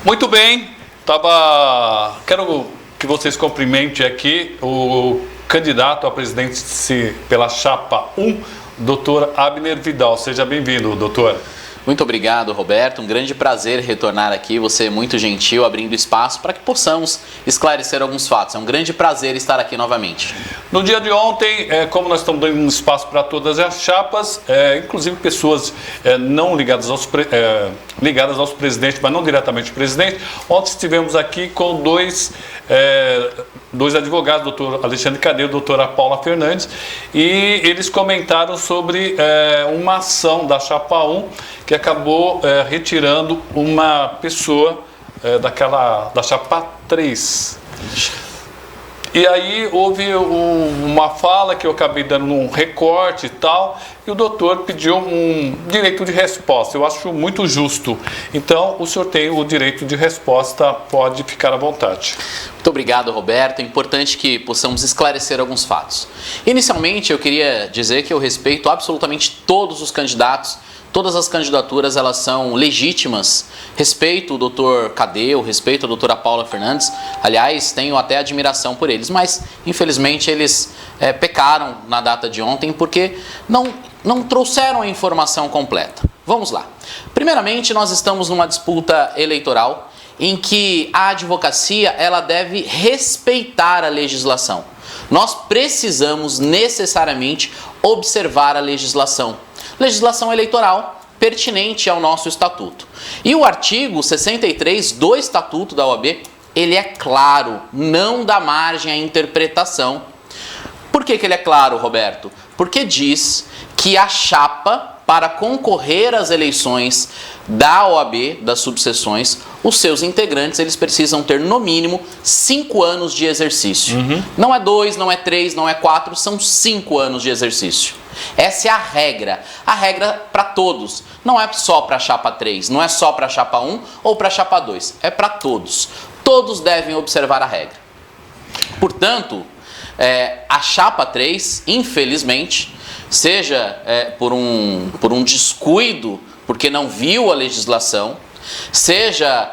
Muito bem, quero que vocês cumprimentem aqui o candidato a presidente pela chapa 1, doutor Abner Vidal. Seja bem-vindo, doutor. Muito obrigado, Roberto. Um grande prazer retornar aqui. Você é muito gentil, abrindo espaço para que possamos esclarecer alguns fatos. É um grande prazer estar aqui novamente. No dia de ontem, como nós estamos dando um espaço para todas as chapas, inclusive pessoas não ligadas aos presidentes, mas não diretamente ao presidente, ontem estivemos aqui com dois advogados, doutor Alexandre Cadeiro e doutora Paula Fernandes, e eles comentaram sobre uma ação da chapa 1 que acabou retirando uma pessoa da chapa 3. E aí houve uma fala que eu acabei dando um recorte e tal, e o doutor pediu um direito de resposta. Eu acho muito justo. Então, o senhor tem o direito de resposta, pode ficar à vontade. Muito obrigado, Roberto. É importante que possamos esclarecer alguns fatos. Inicialmente, eu queria dizer que eu respeito absolutamente todos os candidatos. Todas as candidaturas, elas são legítimas. Respeito o doutor Cadeu, respeito a doutora Paula Fernandes. Aliás, tenho até admiração por eles. Mas, infelizmente, eles pecaram na data de ontem porque não trouxeram a informação completa. Vamos lá. Primeiramente, nós estamos numa disputa eleitoral em que a advocacia ela deve respeitar a legislação. Nós precisamos necessariamente observar a legislação eleitoral pertinente ao nosso estatuto. E o artigo 63 do estatuto da OAB, ele é claro, não dá margem à interpretação. Por que ele é claro, Roberto? Porque diz que a chapa, para concorrer às eleições da OAB, das subseções, os seus integrantes, eles precisam ter no mínimo 5 anos de exercício. Não é 2, não é 3, não é 4, são 5 anos de exercício. Essa é a regra para todos. Não é só para a chapa 3, não é só para a chapa 1 ou para a chapa 2, é para todos. Todos devem observar a regra. Portanto, a chapa 3, infelizmente, seja por um descuido, porque não viu a legislação, seja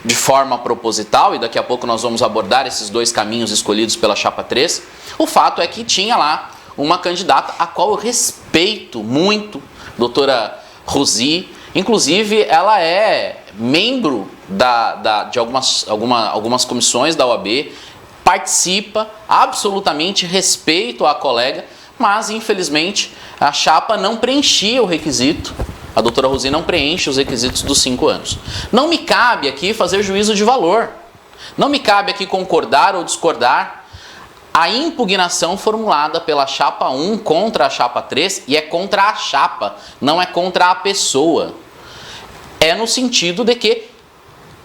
de forma proposital, e daqui a pouco nós vamos abordar esses dois caminhos escolhidos pela chapa 3, o fato é que tinha lá uma candidata a qual eu respeito muito, doutora Rosi. Inclusive, ela é membro de algumas comissões da OAB, participa, absolutamente respeito a colega, mas infelizmente a chapa não preenchia o requisito. A doutora Rosi não preenche os requisitos dos 5 anos. Não me cabe aqui fazer juízo de valor. Não me cabe aqui concordar ou discordar. A impugnação formulada pela chapa 1 contra a chapa 3, e é contra a chapa, não é contra a pessoa. É no sentido de que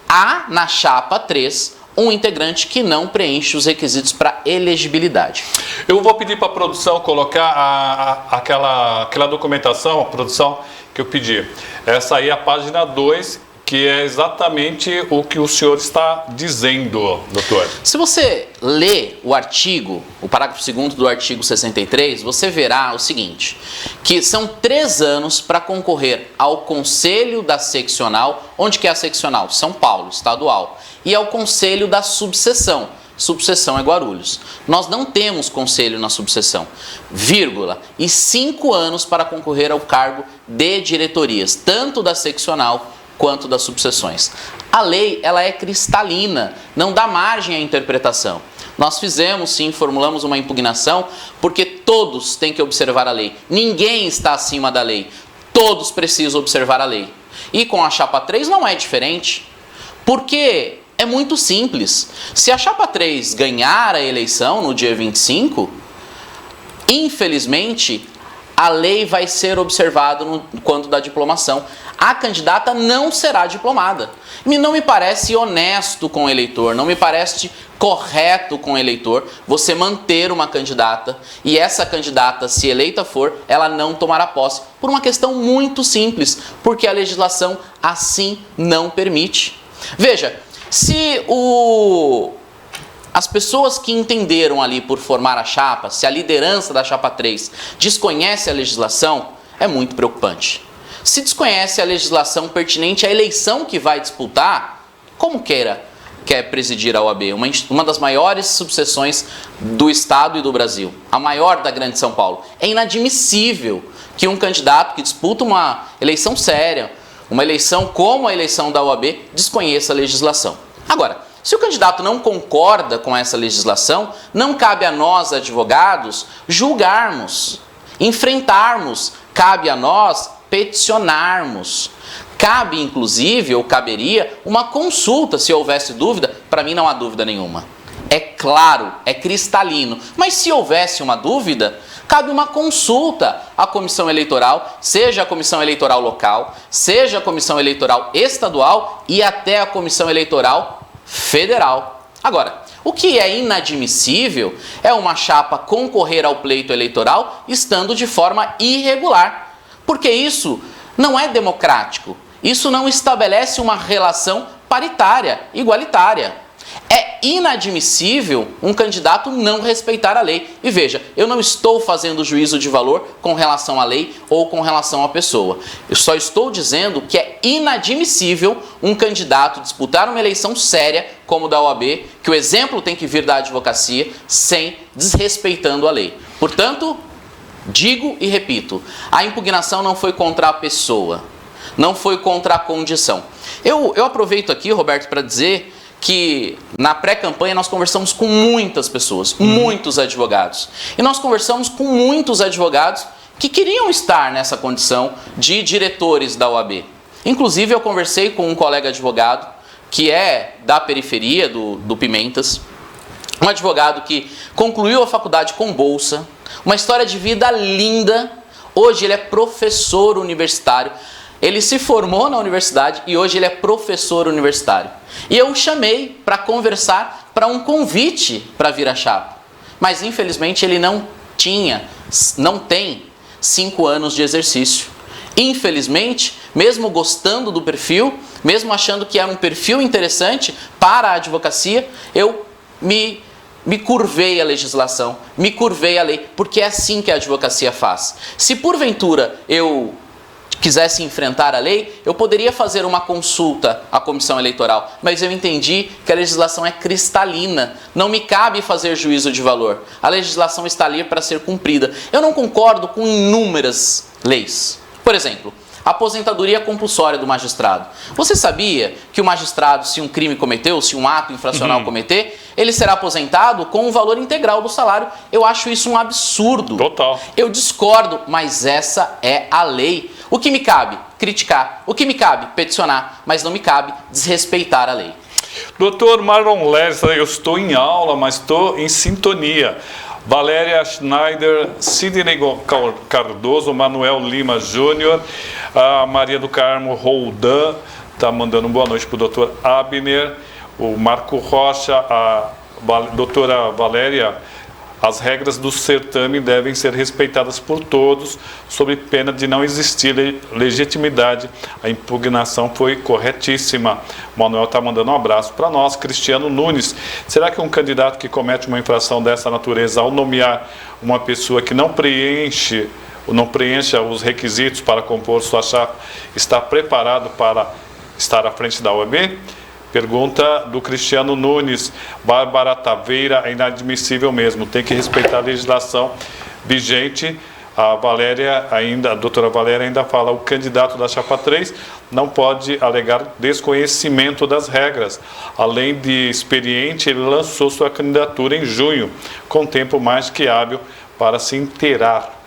há na chapa 3 um integrante que não preenche os requisitos para elegibilidade. Eu vou pedir para a produção colocar aquela documentação, a produção que eu pedi. Essa aí é a página 2, que é exatamente o que o senhor está dizendo, doutor. Se você lê o artigo, o parágrafo 2º do artigo 63, você verá o seguinte, que são 3 anos para concorrer ao Conselho da Seccional, onde que é a Seccional? São Paulo, estadual, e ao Conselho da Subseção. Subseção é Guarulhos. Nós não temos conselho na subseção, vírgula, e 5 anos para concorrer ao cargo de diretorias, tanto da seccional quanto das subseções. A lei, ela é cristalina, não dá margem à interpretação. Nós fizemos, sim, formulamos uma impugnação, porque todos têm que observar a lei. Ninguém está acima da lei. Todos precisam observar a lei. E com a chapa 3 não é diferente, porque é muito simples. Se a chapa 3 ganhar a eleição no dia 25, infelizmente, a lei vai ser observada quanto da diplomação. A candidata não será diplomada. Não me parece honesto com o eleitor, não me parece correto com o eleitor você manter uma candidata e essa candidata, se eleita for, ela não tomará posse por uma questão muito simples, porque a legislação assim não permite. Veja, se as pessoas que entenderam ali por formar a chapa, se a liderança da chapa 3 desconhece a legislação, é muito preocupante. Se desconhece a legislação pertinente à eleição que vai disputar, como quer presidir a OAB, uma das maiores subseções do Estado e do Brasil, a maior da Grande São Paulo. É inadmissível que um candidato que disputa uma eleição séria, uma eleição como a eleição da OAB, desconheça a legislação. Agora, se o candidato não concorda com essa legislação, não cabe a nós, advogados, julgarmos, enfrentarmos, cabe a nós peticionarmos. Cabe, inclusive, ou caberia, uma consulta, se houvesse dúvida. Para mim não há dúvida nenhuma. É claro, é cristalino. Mas se houvesse uma dúvida, cabe uma consulta à comissão eleitoral, seja a comissão eleitoral local, seja a comissão eleitoral estadual e até a comissão eleitoral federal. Agora, o que é inadmissível é uma chapa concorrer ao pleito eleitoral estando de forma irregular, porque isso não é democrático. Isso não estabelece uma relação paritária, igualitária. É inadmissível um candidato não respeitar a lei. E veja, eu não estou fazendo juízo de valor com relação à lei ou com relação à pessoa. Eu só estou dizendo que é inadmissível um candidato disputar uma eleição séria como da OAB, que o exemplo tem que vir da advocacia, sem desrespeitando a lei. Portanto, digo e repito, a impugnação não foi contra a pessoa, não foi contra a condição. Eu aproveito aqui, Roberto, para dizer que na pré-campanha nós conversamos com muitas pessoas, muitos advogados. E nós conversamos com muitos advogados que queriam estar nessa condição de diretores da OAB. Inclusive eu conversei com um colega advogado que é da periferia do Pimentas, um advogado que concluiu a faculdade com bolsa, uma história de vida linda. Hoje ele é professor universitário. Ele se formou na universidade e hoje ele é professor universitário. E eu o chamei para conversar, para um convite para vir à chapa. Mas infelizmente ele não tem 5 anos de exercício. Infelizmente, mesmo gostando do perfil, mesmo achando que era um perfil interessante para a advocacia, eu me curvei à legislação, me curvei à lei, porque é assim que a advocacia faz. Se porventura eu quisesse enfrentar a lei, eu poderia fazer uma consulta à comissão eleitoral, mas eu entendi que a legislação é cristalina, não me cabe fazer juízo de valor. A legislação está ali para ser cumprida. Eu não concordo com inúmeras leis. Por exemplo, a aposentadoria compulsória do magistrado. Você sabia que o magistrado, se um crime cometeu, se um ato infracional cometer, ele será aposentado com o valor integral do salário? Eu acho isso um absurdo. Total. Eu discordo, mas essa é a lei. O que me cabe? Criticar. O que me cabe? Peticionar. Mas não me cabe desrespeitar a lei. Doutor Marlon Lessa, eu estou em aula, mas estou em sintonia. Valéria Schneider, Sidney Cardoso, Manuel Lima Júnior, a Maria do Carmo Roldan, está mandando boa noite para o doutor Abner, o Marco Rocha, a doutora Valéria. As regras do certame devem ser respeitadas por todos, sob pena de não existir legitimidade. A impugnação foi corretíssima. Manuel está mandando um abraço para nós. Cristiano Nunes, será que um candidato que comete uma infração dessa natureza, ao nomear uma pessoa que não preencha os requisitos para compor sua chapa, está preparado para estar à frente da OAB? Pergunta do Cristiano Nunes. Bárbara Taveira, é inadmissível mesmo, tem que respeitar a legislação vigente. A doutora Valéria ainda fala, o candidato da chapa 3 não pode alegar desconhecimento das regras. Além de experiente, ele lançou sua candidatura em junho, com tempo mais que hábil para se inteirar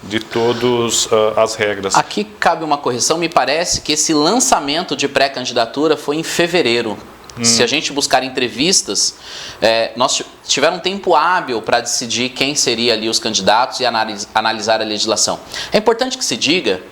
de todas as regras. Aqui cabe uma correção, me parece que esse lançamento de pré-candidatura foi em fevereiro. Se a gente buscar entrevistas, nós tiveram um tempo hábil para decidir quem seria ali os candidatos e analisar a legislação. É importante que se diga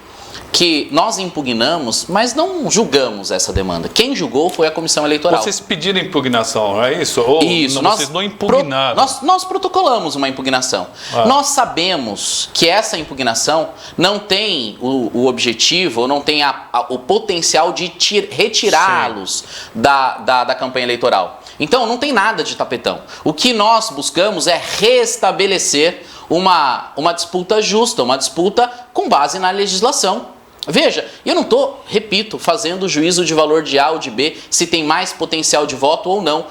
que nós impugnamos, mas não julgamos essa demanda. Quem julgou foi a comissão eleitoral. Vocês pediram impugnação, é isso? Ou isso, vocês não impugnaram? Nós protocolamos uma impugnação. Nós sabemos que essa impugnação não tem o objetivo, ou não tem o potencial de retirá-los da campanha eleitoral. Então, não tem nada de tapetão. O que nós buscamos é restabelecer uma disputa justa, uma disputa com base na legislação. Veja, eu não estou, repito, fazendo juízo de valor de A ou de B, se tem mais potencial de voto ou não.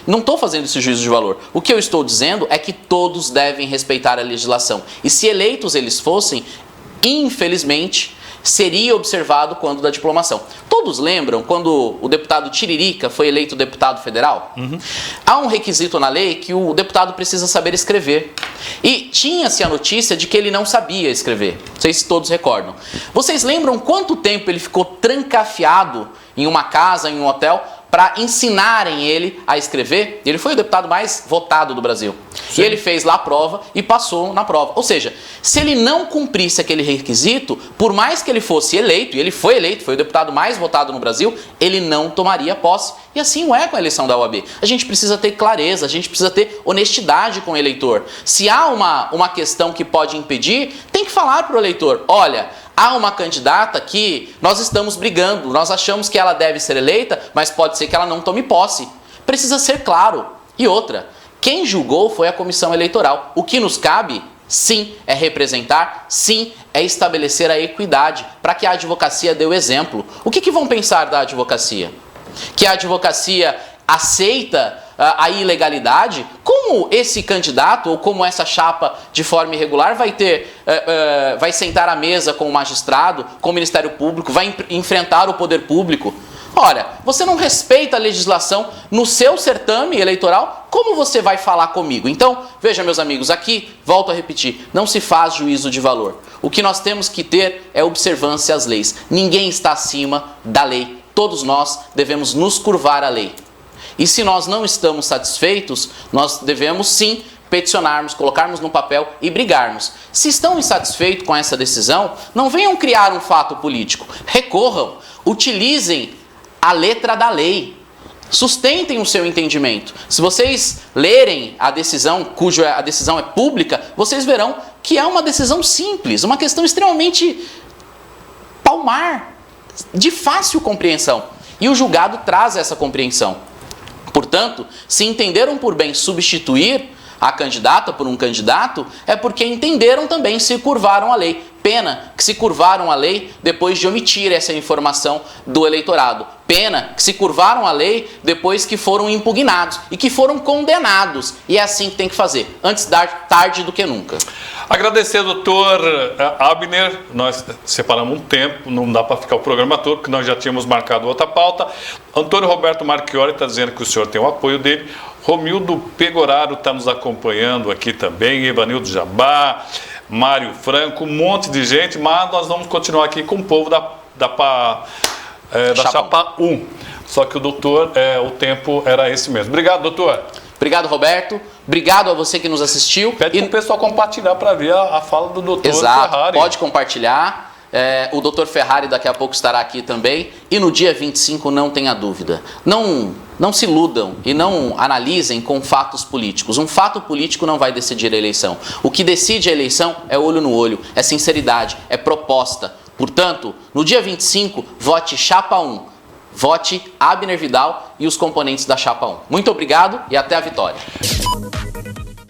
Não estou fazendo esse juízo de valor. O que eu estou dizendo é que todos devem respeitar a legislação. E se eleitos eles fossem, infelizmente, seria observado quando da diplomação. Todos lembram quando o deputado Tiririca foi eleito deputado federal? Há um requisito na lei que o deputado precisa saber escrever. E tinha-se a notícia de que ele não sabia escrever. Não sei se todos recordam. Vocês lembram quanto tempo ele ficou trancafiado em uma casa, em um hotel, para ensinarem ele a escrever? Ele foi o deputado mais votado do Brasil. Sim. E ele fez lá a prova e passou na prova. Ou seja, se ele não cumprisse aquele requisito, por mais que ele fosse eleito, e ele foi eleito, foi o deputado mais votado no Brasil, ele não tomaria posse. E assim é com a eleição da OAB. A gente precisa ter clareza, a gente precisa ter honestidade com o eleitor. Se há uma questão que pode impedir, tem que falar para o eleitor, olha, há uma candidata que nós estamos brigando, nós achamos que ela deve ser eleita, mas pode ser que ela não tome posse. Precisa ser claro. E outra, quem julgou foi a comissão eleitoral. O que nos cabe, sim, é representar, sim, é estabelecer a equidade, para que a advocacia dê o exemplo. O que vão pensar da advocacia? Que a advocacia aceita a ilegalidade? Como esse candidato ou como essa chapa de forma irregular vai sentar à mesa com o magistrado, com o Ministério Público, vai enfrentar o poder público? Ora, você não respeita a legislação no seu certame eleitoral, como você vai falar comigo? Então, veja, meus amigos, aqui, volto a repetir, não se faz juízo de valor. O que nós temos que ter é observância às leis. Ninguém está acima da lei. Todos nós devemos nos curvar à lei. E se nós não estamos satisfeitos, nós devemos sim peticionarmos, colocarmos no papel e brigarmos. Se estão insatisfeitos com essa decisão, não venham criar um fato político. Recorram, utilizem a letra da lei. Sustentem o seu entendimento. Se vocês lerem a decisão, a decisão é pública, vocês verão que é uma decisão simples, uma questão extremamente palmar, de fácil compreensão. E o julgado traz essa compreensão. Portanto, se entenderam por bem substituir a candidata por um candidato, é porque entenderam também, se curvaram à lei. Pena que se curvaram à lei depois de omitir essa informação do eleitorado. Pena que se curvaram à lei depois que foram impugnados e que foram condenados. E é assim que tem que fazer, antes tarde do que nunca. Agradecer, doutor Abner. Nós separamos um tempo, não dá para ficar o programa todo, porque nós já tínhamos marcado outra pauta. Antônio Roberto Marchiori está dizendo que o senhor tem o apoio dele. Romildo Pegoraro está nos acompanhando aqui também, Evanildo Jabá, Mário Franco, um monte de gente, mas nós vamos continuar aqui com o povo da Chapa 1. Só que o doutor, o tempo era esse mesmo. Obrigado, doutor. Obrigado, Roberto. Obrigado a você que nos assistiu. Pede para o pessoal compartilhar para ver a fala do doutor Ferrari. Pode compartilhar. O doutor Ferrari daqui a pouco estará aqui também. E no dia 25, não tenha dúvida. Não se iludam e não analisem com fatos políticos. Um fato político não vai decidir a eleição. O que decide a eleição é olho no olho, é sinceridade, é proposta. Portanto, no dia 25, vote Chapa 1. Vote Abner Vidal e os componentes da Chapa 1. Muito obrigado e até a vitória.